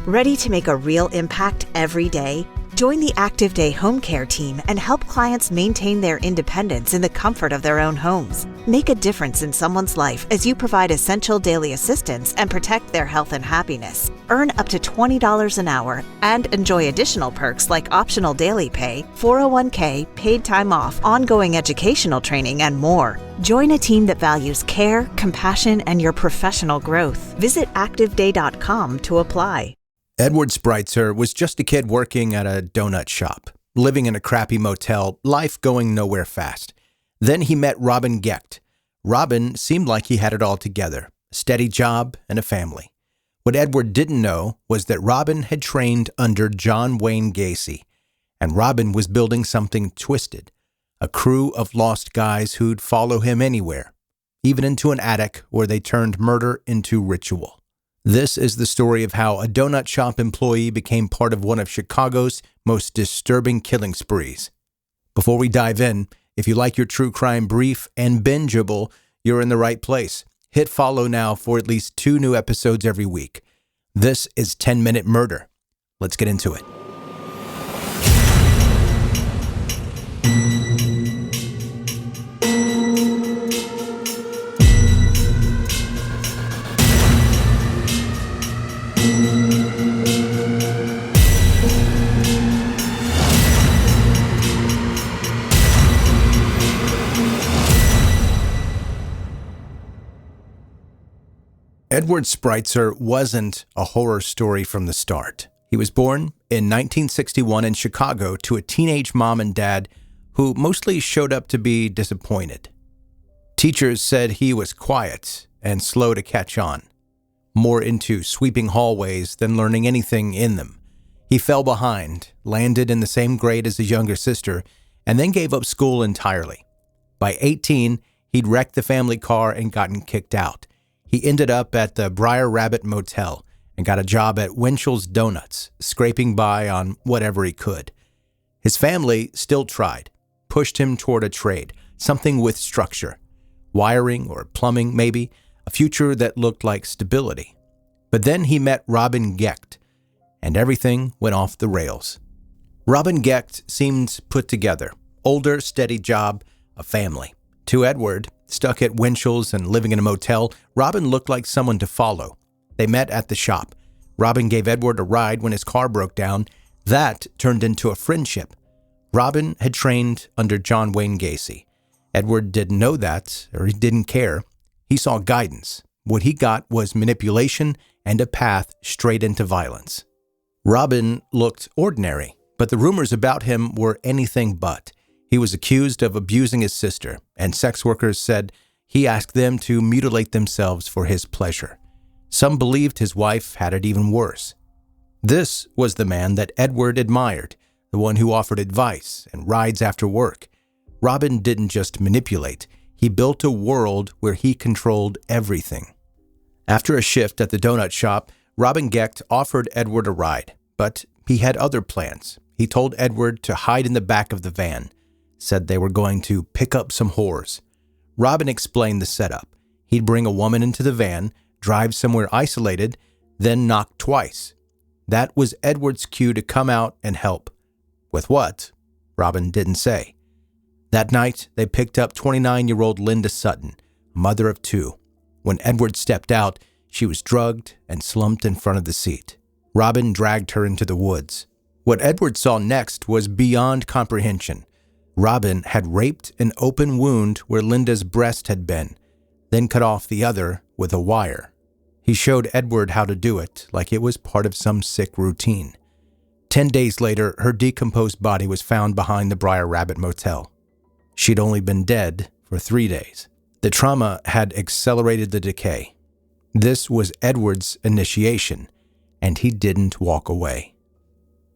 Ready to make a real impact every day? Join the Active Day Home Care team and help clients maintain their independence in the comfort of their own homes. Make a difference in someone's life as you provide essential daily assistance and protect their health and happiness. Earn up to $20 an hour and enjoy additional perks like optional daily pay, 401k, paid time off, ongoing educational training, and more. Join a team that values care, compassion, and your professional growth. Visit activeday.com to apply. Edward Spreitzer was just a kid working at a donut shop, living in a crappy motel, life going nowhere fast. Then he met Robin Gecht. Robin seemed like he had it all together, a steady job and a family. What Edward didn't know was that Robin had trained under John Wayne Gacy, and Robin was building something twisted, a crew of lost guys who'd follow him anywhere, even into an attic where they turned murder into ritual. This is the story of how a donut shop employee became part of one of Chicago's most disturbing killing sprees. Before we dive in, if you like your true crime brief and bingeable, you're in the right place. Hit follow now for at least 2 new episodes every week. This is 10 Minute Murder. Let's get into it. Edward Spreitzer wasn't a horror story from the start. He was born in 1961 in Chicago to a teenage mom and dad who mostly showed up to be disappointed. Teachers said he was quiet and slow to catch on, more into sweeping hallways than learning anything in them. He fell behind, landed in the same grade as his younger sister, and then gave up school entirely. By 18, he'd wrecked the family car and gotten kicked out. He ended up at the Briar Rabbit Motel and got a job at Winchell's Donuts, scraping by on whatever he could. His family still tried, pushed him toward a trade, something with structure, wiring or plumbing maybe, a future that looked like stability. But then he met Robin Gecht, and everything went off the rails. Robin Gecht seemed put together, older, steady job, a family. To Edward, stuck at Winchell's and living in a motel, Robin looked like someone to follow. They met at the shop. Robin gave Edward a ride when his car broke down. That turned into a friendship. Robin had trained under John Wayne Gacy. Edward didn't know that, or he didn't care. He saw guidance. What he got was manipulation and a path straight into violence. Robin looked ordinary, but the rumors about him were anything but. He was accused of abusing his sister, and sex workers said he asked them to mutilate themselves for his pleasure. Some believed his wife had it even worse. This was the man that Edward admired, the one who offered advice and rides after work. Robin didn't just manipulate, he built a world where he controlled everything. After a shift at the donut shop, Robin Gecht offered Edward a ride, but he had other plans. He told Edward to hide in the back of the van, said they were going to pick up some whores. Robin explained the setup. He'd bring a woman into the van, drive somewhere isolated, then knock twice. That was Edward's cue to come out and help. With what? Robin didn't say. That night, they picked up 29-year-old Linda Sutton, mother of 2. When Edward stepped out, she was drugged and slumped in front of the seat. Robin dragged her into the woods. What Edward saw next was beyond comprehension. Robin had raped an open wound where Linda's breast had been, then cut off the other with a wire. He showed Edward how to do it like it was part of some sick routine. 10 days later, her decomposed body was found behind the Briar Rabbit Motel. She'd only been dead for 3 days. The trauma had accelerated the decay. This was Edward's initiation, and he didn't walk away.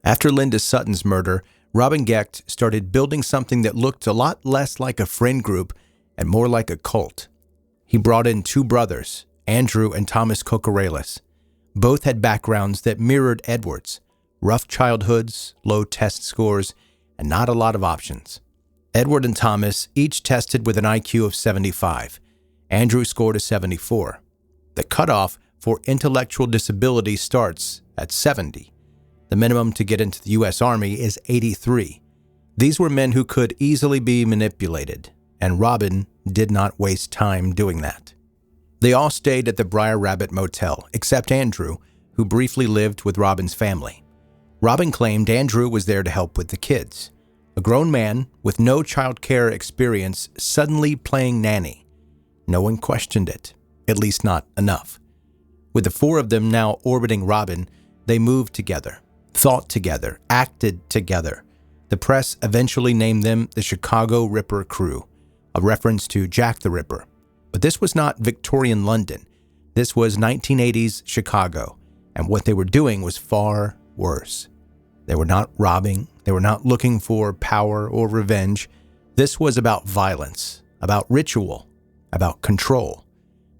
After Linda Sutton's murder, Robin Gecht started building something that looked a lot less like a friend group and more like a cult. He brought in 2 brothers, Andrew and Thomas Kokorales. Both had backgrounds that mirrored Edward's, rough childhoods, low test scores, and not a lot of options. Edward and Thomas each tested with an IQ of 75. Andrew scored a 74. The cutoff for intellectual disability starts at 70. The minimum to get into the U.S. Army is 83. These were men who could easily be manipulated, and Robin did not waste time doing that. They all stayed at the Briar Rabbit Motel, except Andrew, who briefly lived with Robin's family. Robin claimed Andrew was there to help with the kids. A grown man with no child care experience suddenly playing nanny. No one questioned it, at least not enough. With the four of them now orbiting Robin, they moved together, thought together, acted together. The press eventually named them the Chicago Ripper Crew, a reference to Jack the Ripper. But this was not Victorian London. This was 1980s Chicago, and what they were doing was far worse. They were not robbing. They were not looking for power or revenge. This was about violence, about ritual, about control.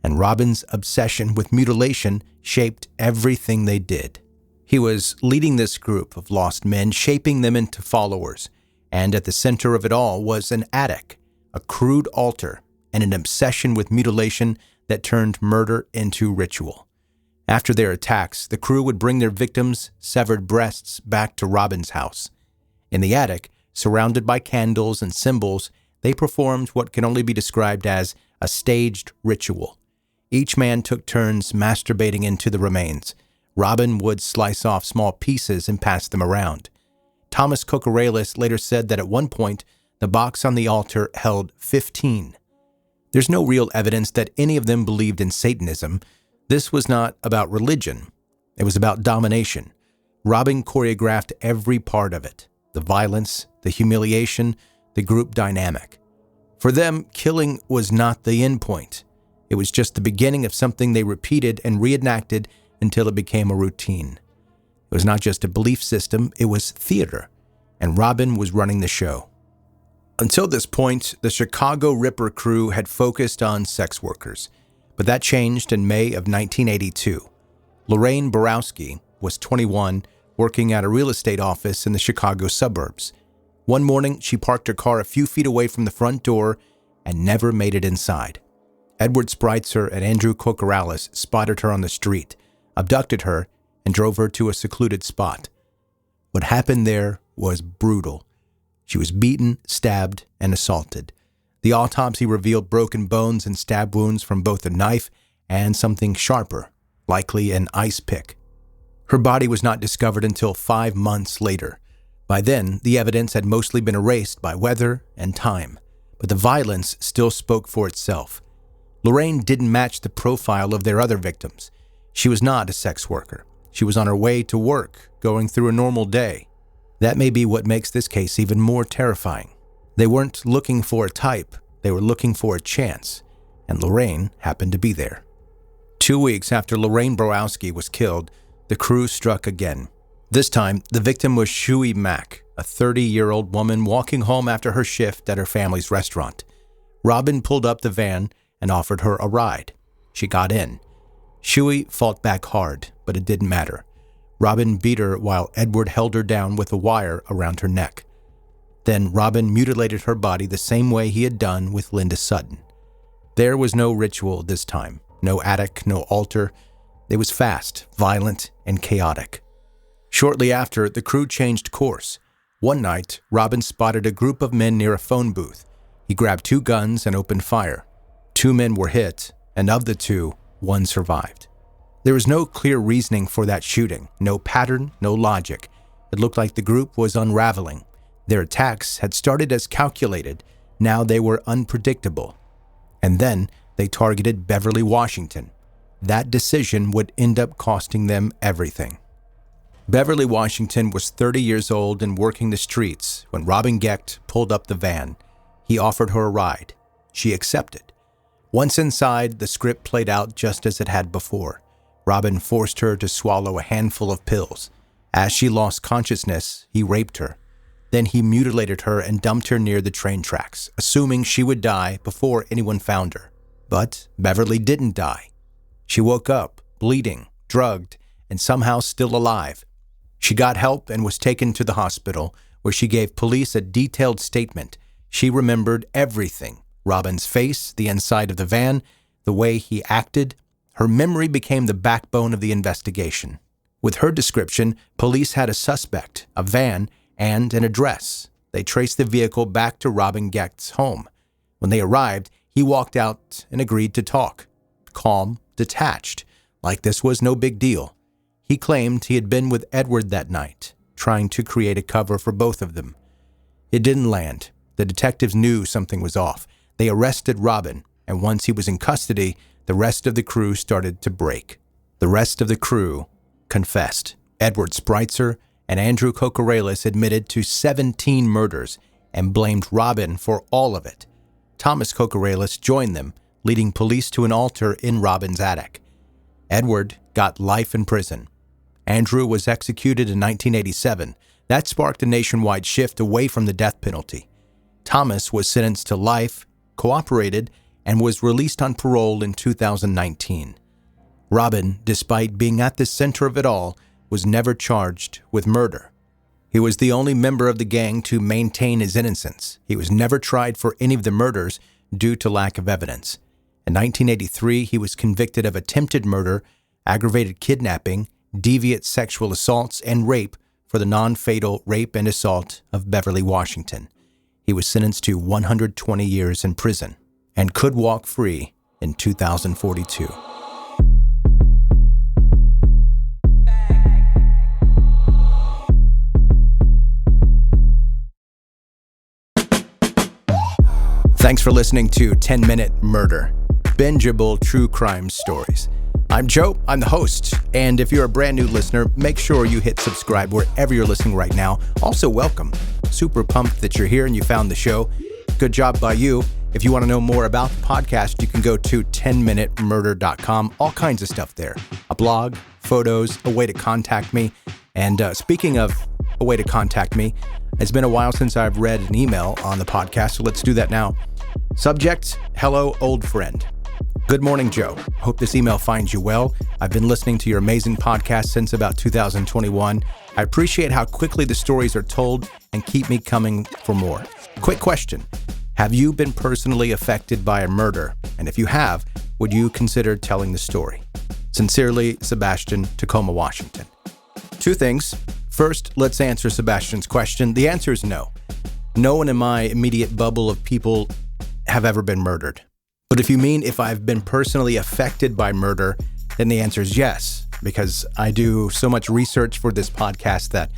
And Robin's obsession with mutilation shaped everything they did. He was leading this group of lost men, shaping them into followers. And at the center of it all was an attic, a crude altar, and an obsession with mutilation that turned murder into ritual. After their attacks, the crew would bring their victims' severed breasts back to Robin's house. In the attic, surrounded by candles and symbols, they performed what can only be described as a staged ritual. Each man took turns masturbating into the remains. Robin would slice off small pieces and pass them around. Thomas Kokoralis later said that at one point, the box on the altar held 15. There's no real evidence that any of them believed in Satanism. This was not about religion. It was about domination. Robin choreographed every part of it. The violence, the humiliation, the group dynamic. For them, killing was not the end point. It was just the beginning of something they repeated and reenacted until it became a routine. It was not just a belief system, it was theater. And Robin was running the show. Until this point, the Chicago Ripper Crew had focused on sex workers. But that changed in May of 1982. Lorraine Borowski was 21, working at a real estate office in the Chicago suburbs. One morning, she parked her car a few feet away from the front door and never made it inside. Edward Spreitzer and Andrew Kokoralis spotted her on the street, abducted her, and drove her to a secluded spot. What happened there was brutal. She was beaten, stabbed, and assaulted. The autopsy revealed broken bones and stab wounds from both a knife and something sharper, likely an ice pick. Her body was not discovered until 5 months later. By then, the evidence had mostly been erased by weather and time, but the violence still spoke for itself. Lorraine didn't match the profile of their other victims. She was not a sex worker. She was on her way to work, going through a normal day. That may be what makes this case even more terrifying. They weren't looking for a type, they were looking for a chance, and Lorraine happened to be there. 2 weeks after Lorraine Borowski was killed, the crew struck again. This time, the victim was Shuey Mack, a 30-year-old woman walking home after her shift at her family's restaurant. Robin pulled up the van and offered her a ride. She got in. Shuey fought back hard, but it didn't matter. Robin beat her while Edward held her down with a wire around her neck. Then Robin mutilated her body the same way he had done with Linda Sutton. There was no ritual this time, no attic, no altar. It was fast, violent, and chaotic. Shortly after, the crew changed course. One night, Robin spotted a group of men near a phone booth. He grabbed 2 guns and opened fire. 2 men were hit, and of the 2, 1 survived. There was no clear reasoning for that shooting, no pattern, no logic. It looked like the group was unraveling. Their attacks had started as calculated, now they were unpredictable. And then they targeted Beverly, Washington. That decision would end up costing them everything. Beverly, Washington was 30 years old and working the streets when Robin Gecht pulled up the van. He offered her a ride. She accepted. Once inside, the script played out just as it had before. Robin forced her to swallow a handful of pills. As she lost consciousness, he raped her. Then he mutilated her and dumped her near the train tracks, assuming she would die before anyone found her. But Beverly didn't die. She woke up, bleeding, drugged, and somehow still alive. She got help and was taken to the hospital, where she gave police a detailed statement. She remembered everything: Robin's face, the inside of the van, the way he acted. Her memory became the backbone of the investigation. With her description, police had a suspect, a van, and an address. They traced the vehicle back to Robin Gecht's home. When they arrived, he walked out and agreed to talk. Calm, detached, like this was no big deal. He claimed he had been with Edward that night, trying to create a cover for both of them. It didn't land. The detectives knew something was off. They arrested Robin, and once he was in custody, the rest of the crew started to break. The rest of the crew confessed. Edward Spreitzer and Andrew Kokoraleis admitted to 17 murders and blamed Robin for all of it. Thomas Kokoraleis joined them, leading police to an altar in Robin's attic. Edward got life in prison. Andrew was executed in 1987. That sparked a nationwide shift away from the death penalty. Thomas was sentenced to life, cooperated, and was released on parole in 2019. Robin, despite being at the center of it all, was never charged with murder. He was the only member of the gang to maintain his innocence. He was never tried for any of the murders due to lack of evidence. In 1983, he was convicted of attempted murder, aggravated kidnapping, deviant sexual assaults, and rape for the non-fatal rape and assault of Beverly Washington. He was sentenced to 120 years in prison and could walk free in 2042. Thanks for listening to 10-Minute Murder, bingeable true crime stories. I'm Joe, I'm the host, and if you're a brand new listener, make sure you hit subscribe wherever you're listening right now. Also, welcome. Super pumped that you're here and you found the show. Good job by you. If you want to know more about the podcast, you can go to 10minutemurder.com. All kinds of stuff there. A blog, photos, a way to contact me. And speaking of a way to contact me, it's been a while since I've read an email on the podcast, so let's do that now. Subject, hello, old friend. Good morning, Joe. Hope this email finds you well. I've been listening to your amazing podcast since about 2021. I appreciate how quickly the stories are told and keep me coming for more. Quick question. Have you been personally affected by a murder? And if you have, would you consider telling the story? Sincerely, Sebastian, Tacoma, Washington. Two things. First, let's answer Sebastian's question. The answer is no. No one in my immediate bubble of people have ever been murdered. But if you mean if I've been personally affected by murder, then the answer is yes, because I do so much research for this podcast that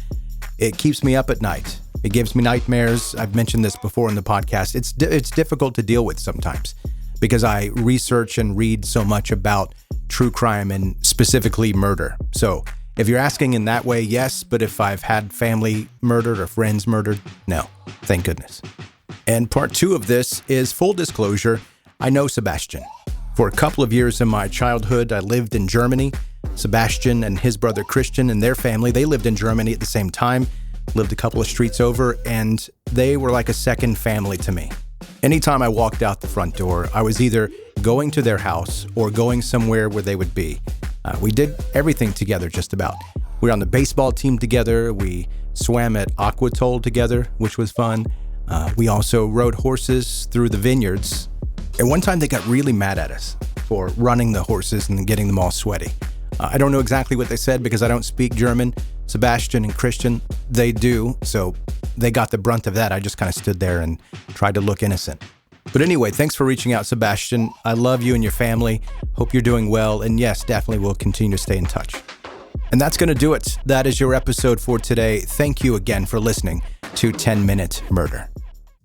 it keeps me up at night. It gives me nightmares. I've mentioned this before in the podcast. It's difficult to deal with sometimes because I research and read so much about true crime and specifically murder. So if you're asking in that way, yes, but if I've had family murdered or friends murdered, no, thank goodness. And part two of this is full disclosure. I know Sebastian. For a couple of years in my childhood, I lived in Germany. Sebastian and his brother Christian and their family, they lived in Germany at the same time, lived a couple of streets over, and they were like a second family to me. Anytime I walked out the front door, I was either going to their house or going somewhere where they would be. We did everything together just about. We were on the baseball team together. We swam at Aquatoll together, which was fun. We also rode horses through the vineyards. And one time they got really mad at us for running the horses and getting them all sweaty. I don't know exactly what they said because I don't speak German. Sebastian and Christian, they do, so they got the brunt of that. I just kind of stood there and tried to look innocent. But anyway, thanks for reaching out, Sebastian. I love you and your family. Hope you're doing well. And yes, definitely we'll continue to stay in touch. And that's going to do it. That is your episode for today. Thank you again for listening to 10-Minute Murder.